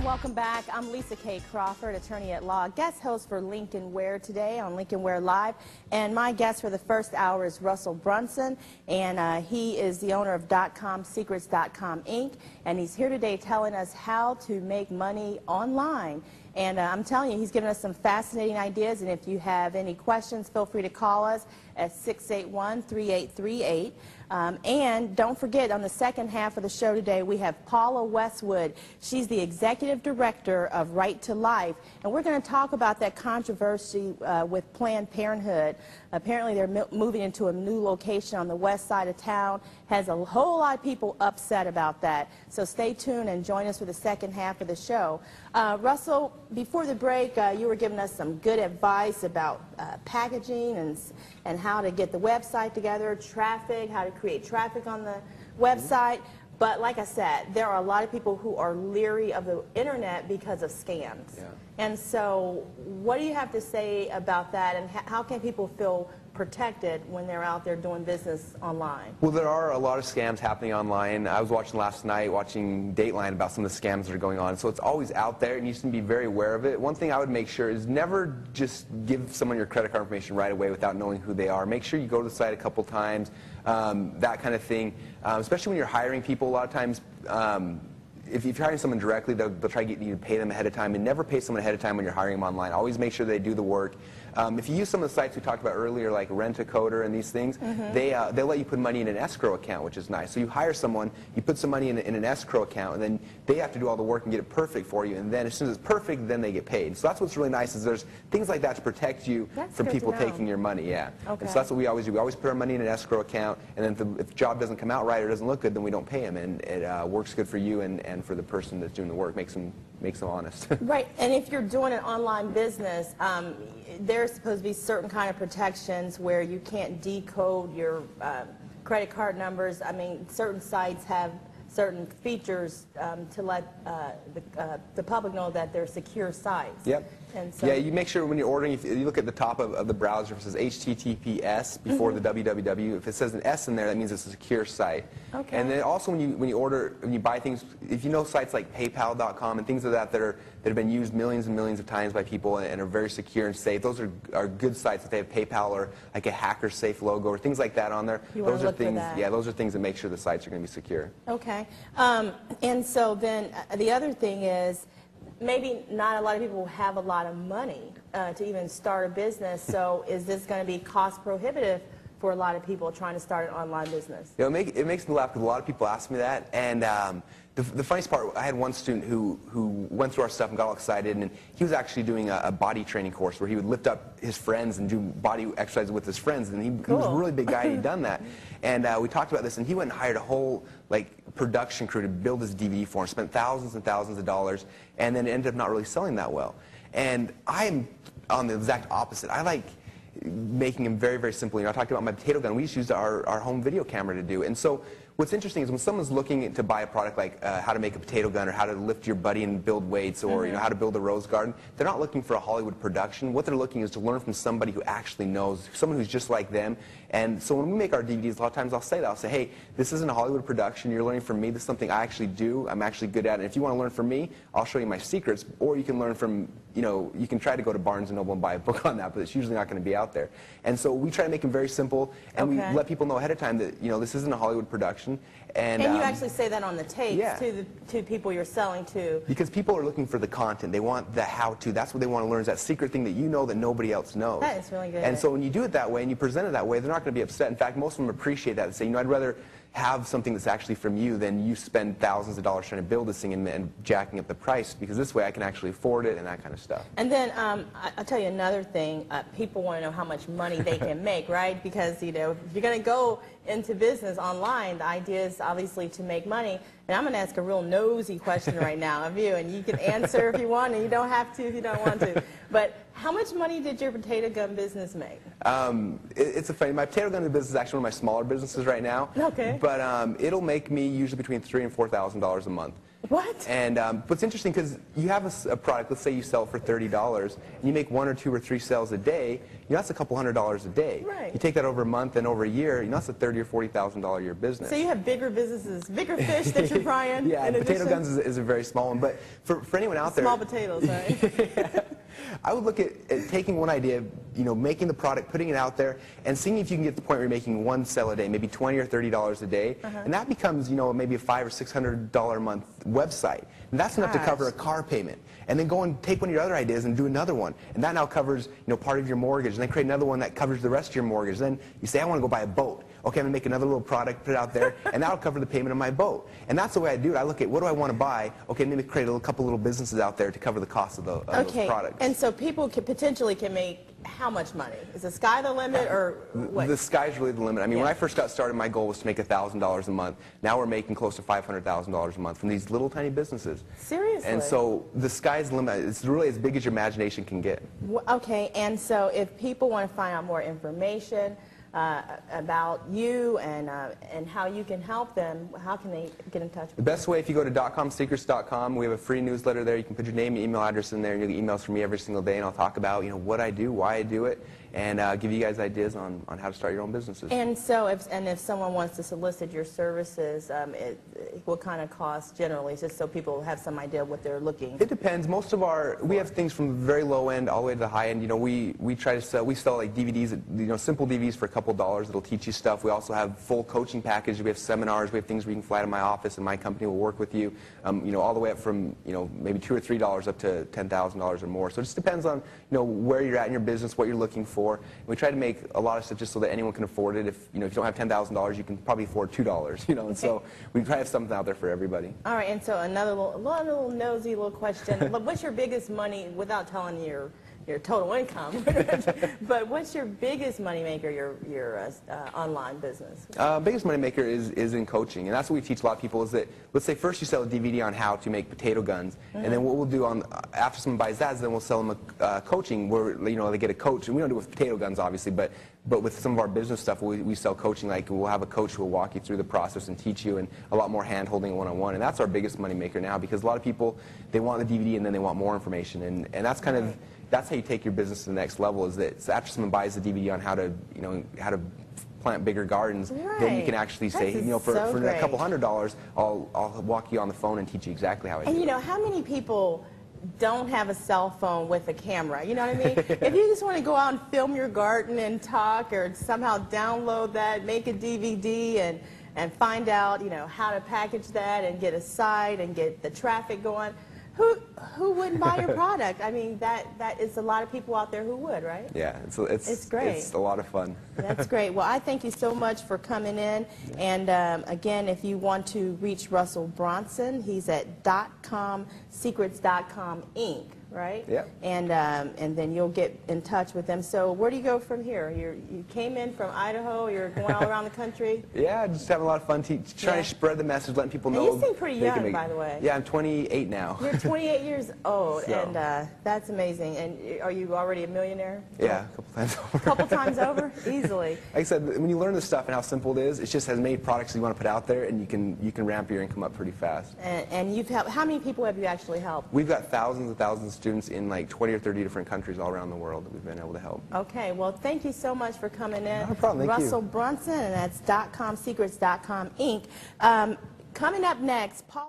welcome back. I'm Lisa K. Crawford, attorney at law, guest host for Lincoln Ware today on Lincoln Ware Live. And my guest for the first hour is Russell Brunson, and he is the owner of .comsecrets.com Inc. And he's here today telling us how to make money online. And I'm telling you, he's given us some fascinating ideas, and if you have any questions, feel free to call us at 681-3838. And don't forget, on the second half of the show today, we have Paula Westwood. She's the executive director of Right to Life, and we're going to talk about that controversy with Planned Parenthood. Apparently, they're moving into a new location on the west side of town. Has a whole lot of people upset about that. So stay tuned and join us for the second half of the show. Russell, before the break, you were giving us some good advice about packaging and how to get the website together, traffic, how to create traffic on the website. But like I said, there are a lot of people who are leery of the internet because of scams. Yeah. And so what do you have to say about that, and how can people feel protected when they're out there doing business online? Well, there are a lot of scams happening online. I was watching last night, watching Dateline about some of the scams that are going on. So it's always out there, and you just need to be very aware of it. One thing I would make sure is never just give someone your credit card information right away without knowing who they are. Make sure you go to the site a couple times, that kind of thing. Especially when you're hiring people, a lot of times, if you're hiring someone directly, they'll try to get you to pay them ahead of time, and never pay someone ahead of time when you're hiring them online. Always make sure they do the work. If you use some of the sites we talked about earlier, like Rent-A-Coder and theyese things, they'll let you put money in an escrow account, which is nice. So you hire someone, you put some money in an escrow account, and then they have to do all the work and get it perfect for you. And then as soon as it's perfect, then they get paid. So that's what's really nice, is there's things like that to protect you from people taking your money. Yeah. Okay. And so that's what we always do. We always put our money in an escrow account, and then if the job doesn't come out right or doesn't look good, then we don't pay them. And it works good for you and for the person that's doing the work, makes them honest. Right, and if you're doing an online business, there's supposed to be certain kind of protections where you can't decode your credit card numbers. I mean, certain sites have certain features to let the public know that they're secure sites. Yep. And so, yeah, you make sure when you're ordering, if you look at the top of the browser, if it says HTTPS before the www. If it says an S in there, that means it's a secure site. Okay. And then also when you buy things, if you know sites like PayPal.com and things like that that have been used millions and millions of times by people and are very secure and safe, those are good sites. If they have PayPal or like a hacker safe logo or things like that on there, those are things. Yeah, those are things that make sure the sites are going to be secure. Okay. And so then the other thing is, maybe not a lot of people have a lot of money to even start a business, so is this going to be cost prohibitive for a lot of people trying to start an online business? You know, it makes me laugh because a lot of people ask me that, and the funniest part, I had one student who went through our stuff and got all excited, and he was actually doing a body training course where he would lift up his friends and do body exercises with his friends, and he was a really big guy, and he'd done that. And we talked about this, and he went and hired a whole production crew to build his DVD for him, spent thousands and thousands of dollars, and then ended up not really selling that well. And I am on the exact opposite. I like making them very, very simple. You know, I talked about my potato gun. We just used our home video camera to do. And so what's interesting is when someone's looking to buy a product like how to make a potato gun or how to lift your buddy and build weights or how to build a rose garden, they're not looking for a Hollywood production. What they're looking is to learn from somebody who actually knows, someone who's just like them. And so when we make our DVDs, a lot of times I'll say that. I'll say, hey, this isn't a Hollywood production. You're learning from me. This is something I actually do. I'm actually good at it. And if you want to learn from me, I'll show you my secrets. Or you can learn from, you can try to go to Barnes & Noble and buy a book on that, but it's usually not going to be out there. And so we try to make them very simple, and we let people know ahead of time that, this isn't a Hollywood production. And you actually say that on the tapes to people you're selling to. Because people are looking for the content. They want the how-to. That's what they want to learn, is that secret thing that you know that nobody else knows. That is really good. And so when you do it that way and you present it that way, they're not going to be upset. In fact, most of them appreciate that. They say, I'd rather have something that's actually from you than you spend thousands of dollars trying to build this thing and jacking up the price, because this way I can actually afford it and that kind of stuff. And then I'll tell you another thing. People want to know how much money they can make, right? Because, if you're going to go into business online, the idea is obviously to make money. And I'm going to ask a real nosy question right now of you, and you can answer if you want, and you don't have to if you don't want to. But how much money did your potato gun business make? It's my potato gun business is actually one of my smaller businesses right now. Okay. But it'll make me usually between $3,000 and $4,000 a month. What? And what's interesting, because you have a product, let's say you sell it for $30, and you make 1 or 2 or 3 sales a day, you know, that's a couple $100s a day. Right. You take that over a month and over a year, you know, that's a $30,000 or $40,000 a year business. So you have bigger businesses, bigger fish that you're frying. Yeah, potato guns is a very small one, but for anyone out there, small potatoes, right? I would look at taking one idea, you know, making the product, putting it out there, and seeing if you can get to the point where you're making 1 sale a day, maybe $20 or $30 a day, and that becomes, you know, maybe a $500 or $600 a month website, and that's enough to cover a car payment. And then go and take one of your other ideas and do another one, and that now covers, you know, part of your mortgage, and then create another one that covers the rest of your mortgage. Then you say, I want to go buy a boat. Okay, I'm going to make another little product, put it out there, and that'll cover the payment of my boat. And that's the way I do it. I look at, what do I want to buy? Okay, maybe create a couple little businesses out there to cover the cost of, those products. And so people potentially can make how much money? Is the sky the limit, or what? The sky's really the limit. I mean, when I first got started, my goal was to make $1,000 a month. Now we're making close to $500,000 a month from these little tiny businesses. Seriously? And so the sky's the limit. It's really as big as your imagination can get. Okay, and so if people want to find out more information about you and how you can help them, how can they get in touch with you? The best way, if you go to .comsecrets.com, we have a free newsletter there. You can put your name and email address in there, and you'll get emails from me every single day, and I'll talk about, you know, what I do, why I do it, and give you guys ideas on how to start your own businesses. And so, if someone wants to solicit your services, what kind of costs generally, just so people have some idea of what they're looking? It depends. Most of we have things from very low end all the way to the high end. You know, we try to sell, we sell like DVDs, you know, simple DVDs for a couple $dollars that'll teach you stuff. We also have full coaching packages. We have seminars. We have things where you can fly to my office and my company will work with you. You know, all the way up from, you know, maybe $2 or $3 up to $10,000 or more. So it just depends on, you know, where you're at in your business, what you're looking for. And we try to make a lot of stuff just so that anyone can afford it. If you know, if you don't have $10,000, you can probably afford $2. You know, and so we try to have something out there for everybody. All right, and so another little nosy little question. What's your biggest money, without telling your total income, but what's your biggest money maker, your online business? Biggest money maker is in coaching, and that's what we teach a lot of people. Is that, let's say first you sell a DVD on how to make potato guns, and then what we'll do after someone buys that is then we'll sell them a coaching where, you know, they get a coach, and we don't do it with potato guns obviously, but with some of our business stuff we sell coaching. Like we'll have a coach who will walk you through the process and teach you, and a lot more hand holding one-on-one, and that's our biggest money maker now, because a lot of people, they want the DVD and then they want more information, and that's kind of, that's how you take your business to the next level. Is that after someone buys the DVD on how to, you know, how to plant bigger gardens, then you can actually say, you know, for a couple $100, I'll walk you on the phone and teach you exactly how I do it. And you know, how many people don't have a cell phone with a camera? You know what I mean? If you just want to go out and film your garden and talk, or somehow download that, make a DVD and find out, you know, how to package that and get a site and get the traffic going, who wouldn't buy your product? I mean, that is a lot of people out there who would, right? Yeah, it's great. It's a lot of fun. That's great. Well, I thank you so much for coming in. And again, if you want to reach Russell Brunson, he's at .comsecrets.com Inc. Right? Yeah. And then you'll get in touch with them. So where do you go from here? You came in from Idaho. You're going all around the country. Yeah, just having a lot of fun trying to spread the message, letting people know. And you seem pretty young, by the way. Yeah, I'm 28 now. You're 28 years old, so. And that's amazing. And are you already a millionaire? Yeah, a couple times over. A couple times over? Easily. Like I said, when you learn this stuff and how simple it is, it's just as many products you want to put out there, and you can ramp your income up pretty fast. And you've helped, how many people have you actually helped? We've got thousands and thousands of students in like 20 or 30 different countries all around the world that we've been able to help. Okay, well, thank you so much for coming in. No problem, thank you. Russell Brunson, and that's .comsecrets.com Inc. Coming up next, Paul.